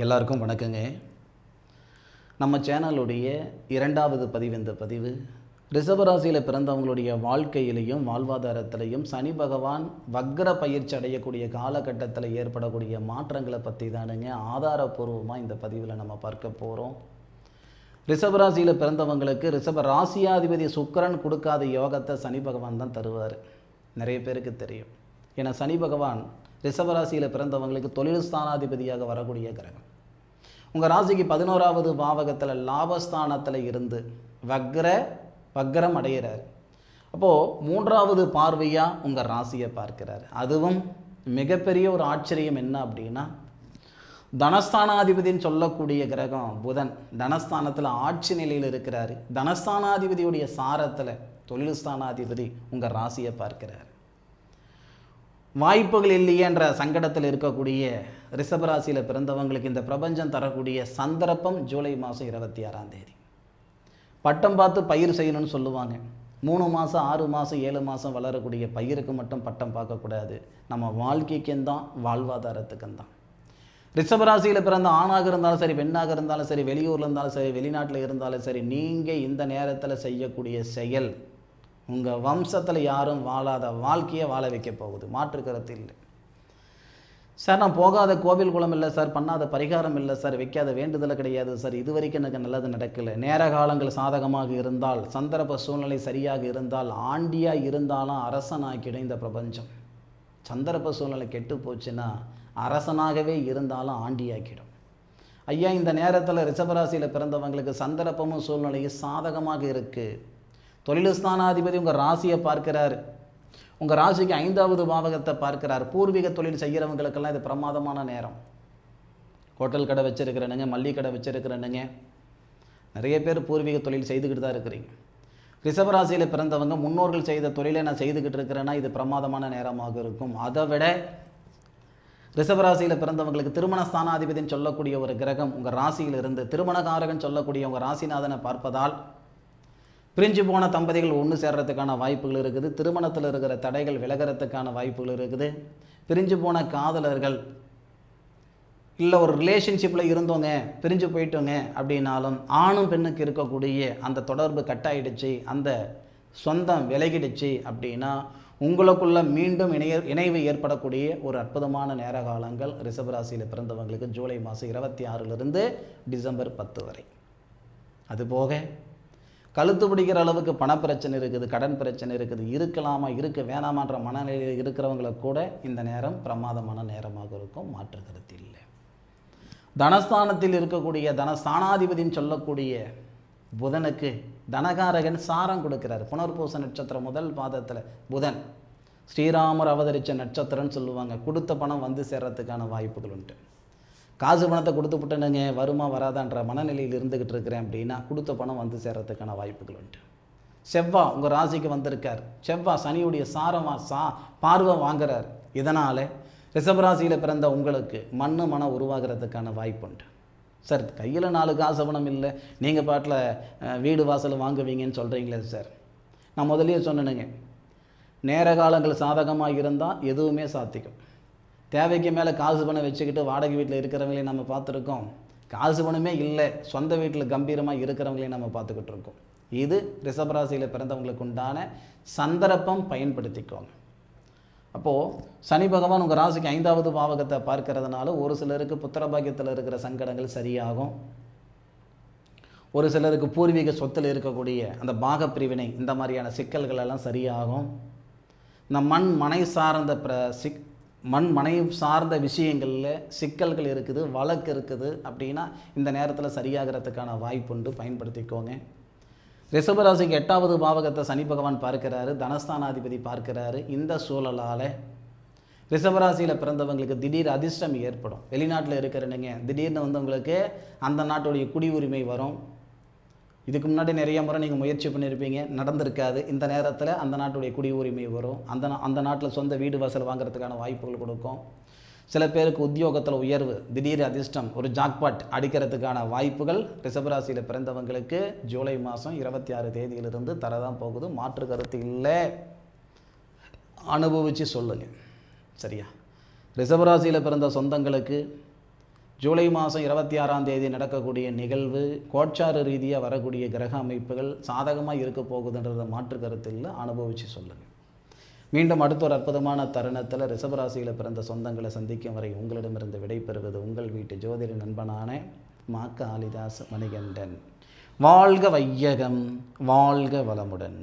எல்லாருக்கும் வணக்கங்க. நம்ம சேனலுடைய இரண்டாவது பதிவு இந்த பதிவு ரிஷபராசியில் பிறந்தவங்களுடைய வாழ்க்கையிலையும் வாழ்வாதாரத்திலையும் சனி பகவான் வக்ர பயிற்சி அடையக்கூடிய காலகட்டத்தில் ஏற்படக்கூடிய மாற்றங்களை பற்றி தானுங்க ஆதாரபூர்வமாக இந்த பதிவில் நம்ம பார்க்க போகிறோம். ரிஷபராசியில் பிறந்தவங்களுக்கு ரிஷப ராசியாதிபதி சுக்கிரன் கொடுக்காத யோகத்தை சனி பகவான் தான் தருவார். நிறைய பேருக்கு தெரியும். ஏன்னா சனி பகவான் ரிஷபராசியில் பிறந்தவங்களுக்கு தொழில் ஸ்தானாதிபதியாக வரக்கூடிய கிரகம். உங்கள் ராசிக்கு 11வது பாவகத்தில் லாபஸ்தானத்தில் இருந்து வக்ரம் அடைகிறார். அப்போது 3வது பார்வையாக உங்கள் ராசியை பார்க்கிறார். அதுவும் மிகப்பெரிய ஒரு ஆச்சரியம் என்ன அப்படின்னா, தனஸ்தானாதிபதின்னு சொல்லக்கூடிய கிரகம் புதன் தனஸ்தானத்தில் ஆட்சி நிலையில் இருக்கிறார். தனஸ்தானாதிபதியுடைய சாரத்தில் தொழில் ஸ்தானாதிபதி உங்கள் ராசியை பார்க்கிறார். வாய்ப்புகள் இல்லையென்ற சங்கடத்தில் இருக்கக்கூடிய ரிஷபராசியில் பிறந்தவங்களுக்கு இந்த பிரபஞ்சம் தரக்கூடிய சந்தர்ப்பம் ஜூலை மாதம் 26ஆம் தேதி. பட்டம் பார்த்து பயிர் செய்யணும்னு சொல்லுவாங்க. 3 மாதம் 6 மாதம் 7 மாதம் வளரக்கூடிய பயிருக்கு மட்டும் பட்டம் பார்க்கக்கூடாது. நம்ம வாழ்க்கைக்கும் தான் வாழ்வாதாரத்துக்கும் தான். ரிஷபராசியில் பிறந்த ஆணாக இருந்தாலும் சரி, பெண்ணாக இருந்தாலும் சரி, வெளியூரில் இருந்தாலும் சரி, வெளிநாட்டில் இருந்தாலும் சரி, நீங்கள் இந்த நேரத்தில் செய்யக்கூடிய செயல் உங்கள் வம்சத்தில் யாரும் வாழாத வாழ்க்கையை வாழ வைக்க போகுது. மாற்று கருத்து இல்லை. சார் நான் போகாத கோவில் குளம் இல்லை சார், பண்ணாத பரிகாரம் இல்லை சார், வைக்காத வேண்டுதலை கிடையாது சார், இது வரைக்கும் எனக்கு நல்லது நடக்கலை. நேர காலங்கள் சாதகமாக இருந்தால், சந்தர்ப்ப சூழ்நிலை சரியாக இருந்தால், ஆண்டியாக இருந்தாலும் அரசனாக்கிடும் இந்த பிரபஞ்சம். சந்தர்ப்ப சூழ்நிலை கெட்டு போச்சுன்னா அரசனாகவே இருந்தாலும் ஆண்டியாக்கிடும். ஐயா, இந்த நேரத்தில் ரிஷபராசியில் பிறந்தவங்களுக்கு சந்தர்ப்பமும் சூழ்நிலையும் சாதகமாக இருக்குது. தொழில் ஸ்தானாதிபதி உங்கள் ராசியை பார்க்கிறார். உங்கள் ராசிக்கு 5வது பாவகத்தை பார்க்கிறார். பூர்வீக தொழில் செய்கிறவங்களுக்கெல்லாம் இது பிரமாதமான நேரம். ஹோட்டல் கடை வச்சுருக்கிறனுங்க, மல்லிகை கடை வச்சுருக்கிறனுங்க, நிறைய பேர் பூர்வீக தொழில் செய்துக்கிட்டு தான் இருக்கிறீங்க. ரிஷபராசியில் பிறந்தவங்க முன்னோர்கள் செய்த தொழிலை நான் செய்துக்கிட்டு இருக்கிறேன்னா இது பிரமாதமான நேரமாக இருக்கும். அதை விட ரிஷபராசியில் பிறந்தவங்களுக்கு திருமண ஸ்தானாதிபதினு சொல்லக்கூடிய ஒரு கிரகம் உங்கள் ராசியிலிருந்து திருமணகாரகன் சொல்லக்கூடிய உங்கள் ராசிநாதனை பார்ப்பதால் பிரிஞ்சு போன தம்பதிகள் ஒன்று சேர்றதுக்கான வாய்ப்புகள் இருக்குது. திருமணத்தில் இருக்கிற தடைகள் விலகிறதுக்கான வாய்ப்புகள் இருக்குது. பிரிஞ்சு போன காதலர்கள் இல்லை ஒரு ரிலேஷன்ஷிப்பில் இருந்தோங்க பிரிஞ்சு போயிட்டோங்க அப்படின்னாலும் ஆணும் பெண்ணுக்கு இருக்கக்கூடிய அந்த தொடர்பு கட்டாயிடுச்சு, அந்த சொந்தம் விலகிடுச்சு அப்படின்னா உங்களுக்குள்ள மீண்டும் இணைவு ஏற்படக்கூடிய ஒரு அற்புதமான நேர காலங்கள் ரிஷபராசியில் பிறந்தவங்களுக்கு ஜூலை மாதம் 26லிருந்து டிசம்பர் 10 வரை. அதுபோக கழுத்து பிடிக்கிற அளவுக்கு பணப்பிரச்சனை இருக்குது, கடன் பிரச்சனை இருக்குது, இருக்கலாமா இருக்க வேணாமான்ற மனநிலையில் இருக்கிறவங்களுக்கு கூட இந்த நேரம் பிரமாதமான நேரமாக இருக்கும். மாற்று கருத்து இல்லை. தனஸ்தானத்தில் இருக்கக்கூடிய தனஸ்தானாதிபதினு சொல்லக்கூடிய புதனுக்கு தனகாரகன் சாரம் கொடுக்கிறார். புனர்பூச நட்சத்திரம் முதல் பாதத்தில் புதன் ஸ்ரீராமர் அவதரித்த நட்சத்திரம்னு சொல்லுவாங்க. கொடுத்த பணம் வந்து சேர்றதுக்கான வாய்ப்புகள் உண்டு. காசு பணத்தை கொடுத்து விட்டனுங்க வருமா வராதான்ற மனநிலையில் இருந்துக்கிட்டு இருக்கிறேன் அப்படின்னா கொடுத்த பணம் வந்து சேர்றதுக்கான வாய்ப்புகள் உண்டு. செவ்வாய் உங்கள் ராசிக்கு வந்திருக்கார். செவ்வாய் சனியுடைய பார்வை வாங்குறார். இதனால் ரிஷபராசியில் பிறந்த உங்களுக்கு மனம் உருவாகிறதுக்கான வாய்ப்பு உண்டு. சார் கையில் 4 காசு பணம் இல்லை, நீங்கள் பாட்டில் வீடு வாசல் வாங்குவீங்கன்னு சொல்கிறீங்களே சார். நான் முதலே சொன்னேனுங்க, நேர காலங்கள் சாதகமாக இருந்தால் எதுவுமே சாத்திக்கும். தேவைக்கு மேலே காசு பணம் வச்சுக்கிட்டு வாடகை வீட்டில் இருக்கிறவங்களையும் நம்ம பார்த்துருக்கோம். காசு பணமே இல்லை சொந்த வீட்டில் கம்பீரமாக இருக்கிறவங்களையும் நம்ம பார்த்துக்கிட்டு இருக்கோம். இது ரிஷபராசியில் பிறந்தவங்களுக்கு உண்டான சந்தர்ப்பம், பயன்படுத்திக்கோங்க. அப்போது சனி பகவான் உங்கள் ராசிக்கு 5வது பாவகத்தை பார்க்கறதுனால ஒரு சிலருக்கு புத்திரபாக்கியத்தில் இருக்கிற சங்கடங்கள் சரியாகும். ஒரு சிலருக்கு பூர்வீக சொத்தில் இருக்கக்கூடிய அந்த பாக பிரிவினை இந்த மாதிரியான சிக்கல்கள் எல்லாம் சரியாகும். இந்த மனை சார்ந்த விஷயங்களில் சிக்கல்கள் இருக்குது, வழக்கு இருக்குது அப்படின்னா இந்த நேரத்தில் சரியாகிறதுக்கான வாய்ப்புண்டு, பயன்படுத்திக்கோங்க. ரிஷபராசிக்கு 8வது பாவகத்தை சனி பகவான் பார்க்கிறாரு, தனஸ்தானாதிபதி பார்க்கிறாரு. இந்த சூழலால் ரிஷபராசியில் பிறந்தவங்களுக்கு திடீர் அதிர்ஷ்டம் ஏற்படும். வெளிநாட்டில் இருக்கிறனுங்க திடீர்னு உங்களுக்கு அந்த நாட்டுடைய குடியுரிமை வரும். இதுக்கு முன்னாடி நிறைய முறை நீங்கள் முயற்சி பண்ணியிருப்பீங்க, நடந்திருக்காது. இந்த நேரத்தில் அந்த நாட்டுடைய குடியுரிமை வரும். அந்த நாட்டில் சொந்த வீடு வாசல் வாங்குறதுக்கான வாய்ப்புகள் கொடுக்கும். சில பேருக்கு உத்தியோகத்தில் உயர்வு, திடீர் அதிர்ஷ்டம், ஒரு ஜாக்பாட் அடிக்கிறதுக்கான வாய்ப்புகள் ரிஷபராசியில் பிறந்தவங்களுக்கு ஜூலை மாதம் 26 தேதியிலிருந்து தரதான் போகுது. மாற்று கருத்து இல்லை, அனுபவித்து சொல்லுங்கள். சரியா? ரிஷபராசியில் பிறந்த சொந்தங்களுக்கு ஜூலை மாதம் 26ஆம் தேதி நடக்கக்கூடிய நிகழ்வு கோட்சார ரீதியாக வரக்கூடிய கிரக அமைப்புகள் சாதகமாக இருக்க போகுதுன்றத மாற்று கருத்து இல்லை, அனுபவித்து சொல்லுங்கள். மீண்டும் அடுத்த ஒரு அற்புதமான தருணத்தில் ரிஷபராசியில் பிறந்த சொந்தங்களை சந்திக்கும் வரை உங்களிடமிருந்து விடைபெறுவது உங்கள் வீட்டு ஜோதிட நண்பனான மா. காளிதாஸ் மணிகண்டன். வாழ்க வையகம், வாழ்க வளமுடன்.